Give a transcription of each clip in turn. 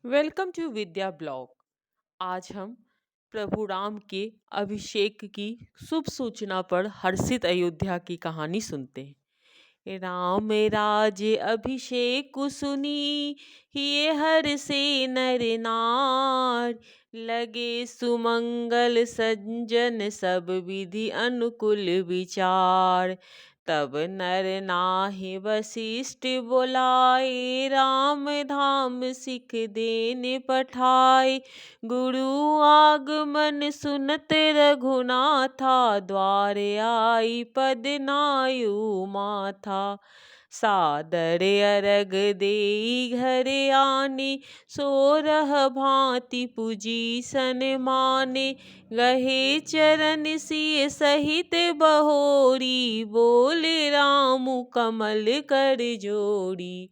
Welcome to Vidya blog. आज हम प्रभु राम के अभिषेक की शुभ सूचना पर हर्षित अयोध्या की कहानी सुनते हैं। राम राज अभिषेक सुनी, ये हर से नर नार। लगे सुमंगल सज्जन, सब विधि अनुकूल विचार। तब नर नाहि वशिष्ठ बोलाए, राम धाम सिख देन पठाए। गुरु आगमन सुनत रघुनाथा, द्वार आई पद नायु माथा। सादर अरग देई घर आने, सोरह भांति पूजीसन माने। गहे चरण सिय सहित बहोरी, बोले राम कमल कर जोड़ी।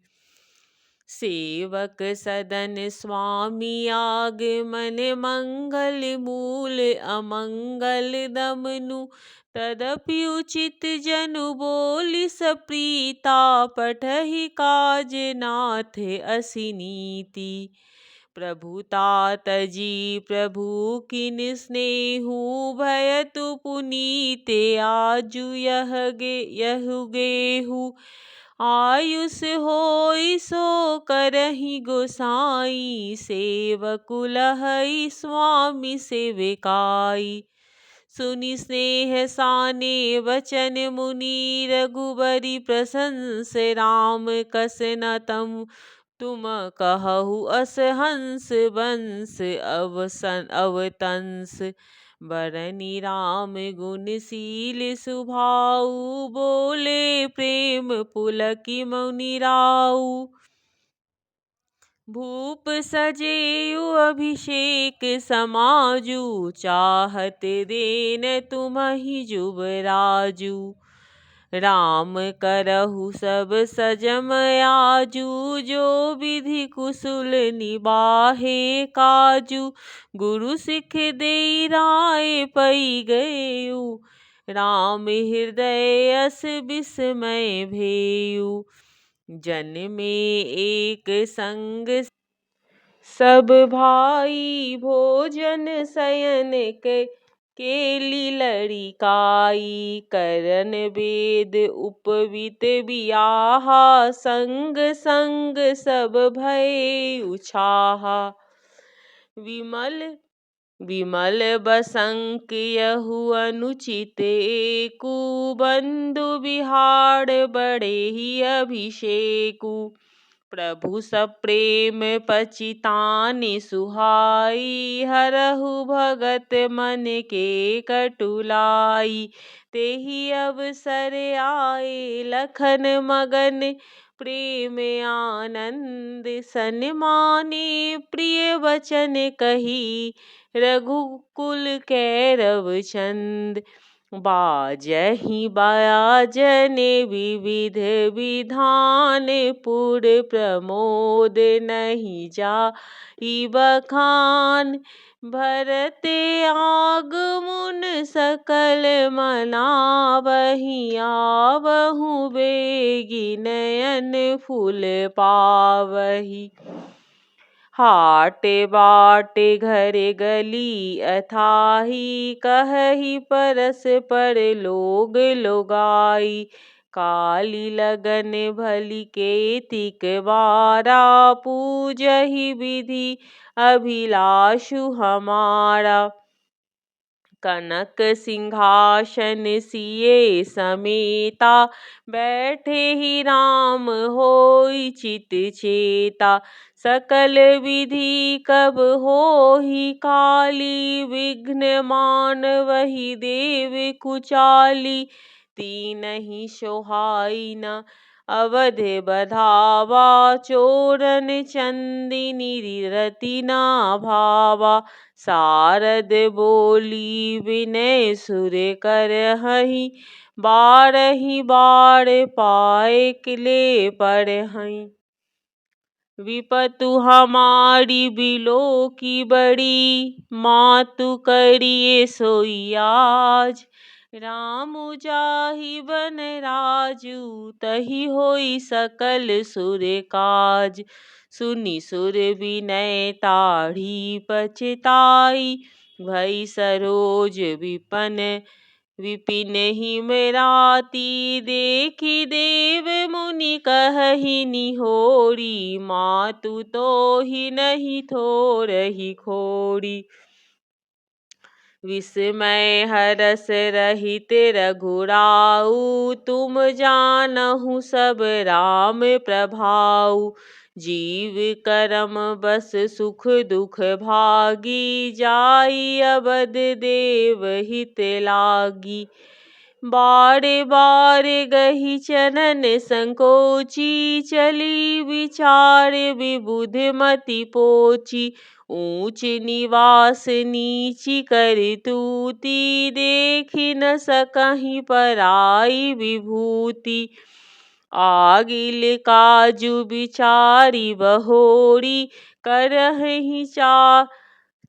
सेवक सदन स्वामी आगमन, मंगल मूल अमंगल दमनु। तदपि उचित जनु बोली सप्रीता, पठहि काज नाथ असिनीति। प्रभुता जी प्रभु किन स्नेहु, भयतु पुनीते आजु यहु गेहु। आयुष होई सो करहि गोसाई, सेवकु लहई स्वामी सेविकाई। सुनि स्नेह साने वचन मुनि, रघुबरी प्रशंस राम कस न तम। तुम कहु अस हंस बंस, अवतंस। बरनि राम गुण शील सुभाऊ, बोले प्रेम पुलकि मुनि राऊ। भूप सजेयु अभिषेक समाजु, चाहत देन तुम्हि जुबराजु। राम करहु सब सजम आजू, जो विधि कुशल निबाहे काजू। गुरु सिख देई राय पई गयउ, राम हृदय अस विस्मय भेयु। जन में एक संग सब भाई, भोजन शयन केली लड़िकाई। करन वेद उपवीत बियाहा, संग संग सब भय उछाहा। विमल बसंक यहु अनुचित एकु, बंधु बिहार बड़े ही अभिषेकु। प्रभु सप्रेम पचितानि सुहाई, हरहु भगत मन के कटुलाई। तेहि अवसर आए लखन मगन, प्रेम आनंद सन्माने। प्रिय वचन कही रघुकुल कैरव चंद, बाजहि बाजन विविध विधान। पुर प्रमोद नहीं जाई बखान, भरत आगमुन सकल मनावहि। आवहु बेगी नयन फूल पावहि। हाट बाट घर गली अथाही, कहहि परस्पर लोग लोगाई। काली लगन भली केतिक बारा, पूजहि विधि अभिलाषु हमारा। कनक सिंहासन सिए समेता, बैठे ही राम होई चित चेता। सकल विधि कब होही काली, विघ्न मानवहि देव कुचाली। तीनहि सोहाई न अवध बधावा, चोरन चंदिनी रति न भावा। सारद बोली विनय सुर करहहि, बारहि बार पाए ले पड़हइ। विपतु हमारी बिलो की बड़ी, मातु करिए सोई आज। राम जाहि बन राजू, तहि होई सकल सुर काज। सुनि सुर विनय ताढ़ी पछताई। भई सरोज विपिन हिम राती। देखि देव मुनि कहहि निहोरी। मातु तोहि नहीं थोरही खोरी। विस्मय हरस रहित रघुराऊ। तुम जानहु सब राम प्रभाऊ। जीव करम बस सुख दुख भागी। जाई अवध देव हित लागी। बारे बारे गही चरण संकोची। चली विचार विबुध मति पोची। ऊंच निवास नीची कर तूती। देखि न सकहि पराई विभूति। आगिल काजु बिचारी बहोरी। करहि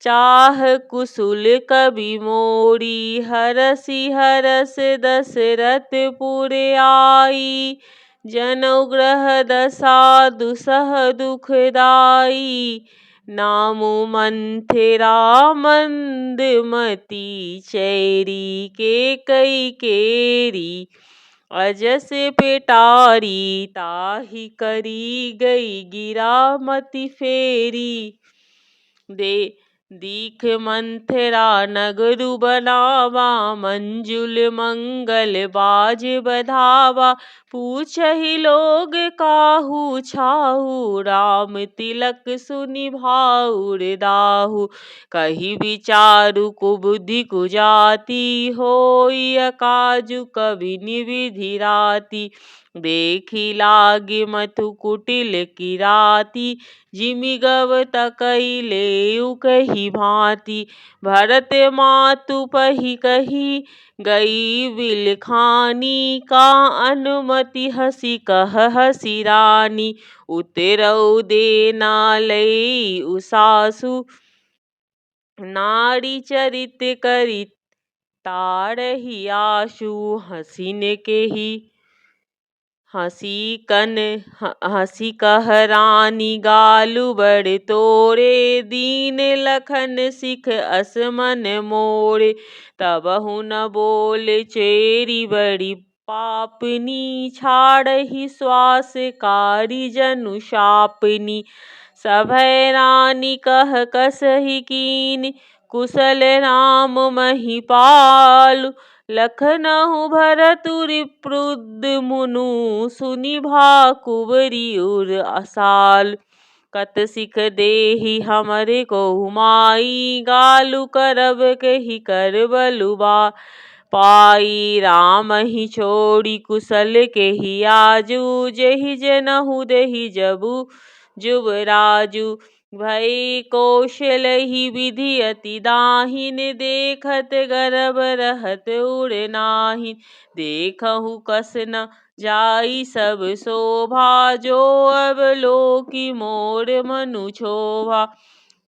चाह कुशल कबि मोरी। हरसि हरस दशरथ पुर आई। जनौ ग्रह दशा दुसह दुखदाई। नामु मंथरा मंदमती। चेरी केकई केरी अजस पेटारी। ताहि करी गई गिरा मति फेरी। दीख मंथरा नगरु बनावा। मंजुल मंगल बाज बधावा। पूछहि लोग काहू छाहू। राम तिलक सुनि भाउर दाहू। कहि विचारु कुबुद्धि कुजाति। होई अकाजु कबि विधि राति। देखि लागे मथु कुटिल किराती। जिमि गव तकई लेउ कही भांति। भरत मातु पही कही गई बिलखानी। का अनुमति हसि कहसि रानी। उतरऊ देना लई सासु। नारी चरित करि तारहि आशु। हंसी कह रानी गालु बड़ तोरे। दीन लखन सिख असमन मोरे। तबहु न बोले चेरी बड़ी पापनी। छाड़हि श्वास कारी जनु शापनी। सभय रानी कह कसहि कीनी। कुशल राम महिपालु। लखनऊ भरतु रिपुदमनु। सुनि भाकुबरी उर असाल। कत सिख देहि हमरे कोउ माई। गालु करब कहि कर बलु पाई। राम ही छोड़ी कुशल केहि आजू। जेहि जनहु देहि जुबराजू। भई कौशलहि विधि अति दाहिन। देखत गर्भ रहत उर नाहिन। देखहु कस न जाई सब शोभा। जो अवलोकि मोर मनु क्षोभा।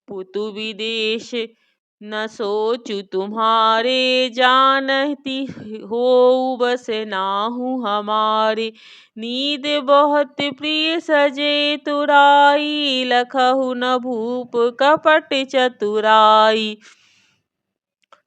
पुतु विदेश न सोचु तुम्हारे। जानती होउ बस नाहु हमारे। नीद बहुत प्रिय सजे तुराई। लखहु न भूप कपट चतुराई।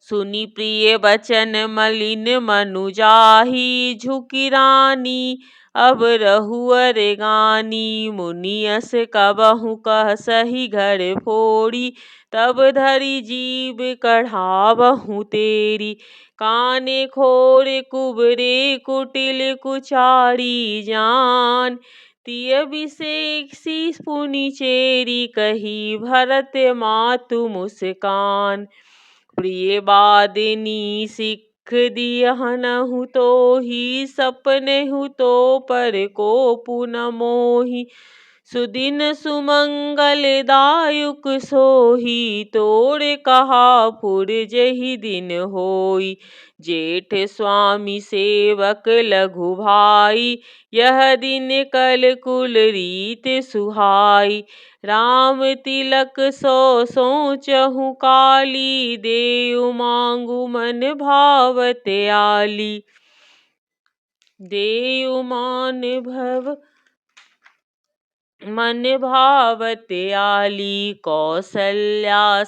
सुनि प्रिय बचन मलिन मनु जाहि। झुकि रानी अब रहुअर गानी। मुनि यस कबहु कहसहि घर फोड़ी। तब धरि जीव कढ़ावहु तेरी। काने खोर कुबरे कुटिल कुचारी जान। तिय बिसेक्सी पुनि चेरी कही। भरत मातु मुस्कान। प्रिय बादिनी सिख दियहनहु तोहि। सपनेहु तो पर कोपु न मोहि। सुदिन सुमंगल दायुक सोहि। तोर कहा पुर जेहि दिन होई। जेठ स्वामी सेवक लघु भाई। यह दिन कल कुल रीत सुहाई। राम तिलक सो सोचहु काली। देउ मांगु मन भावत आली। देउ मान भव मन भावत आली कौसल्या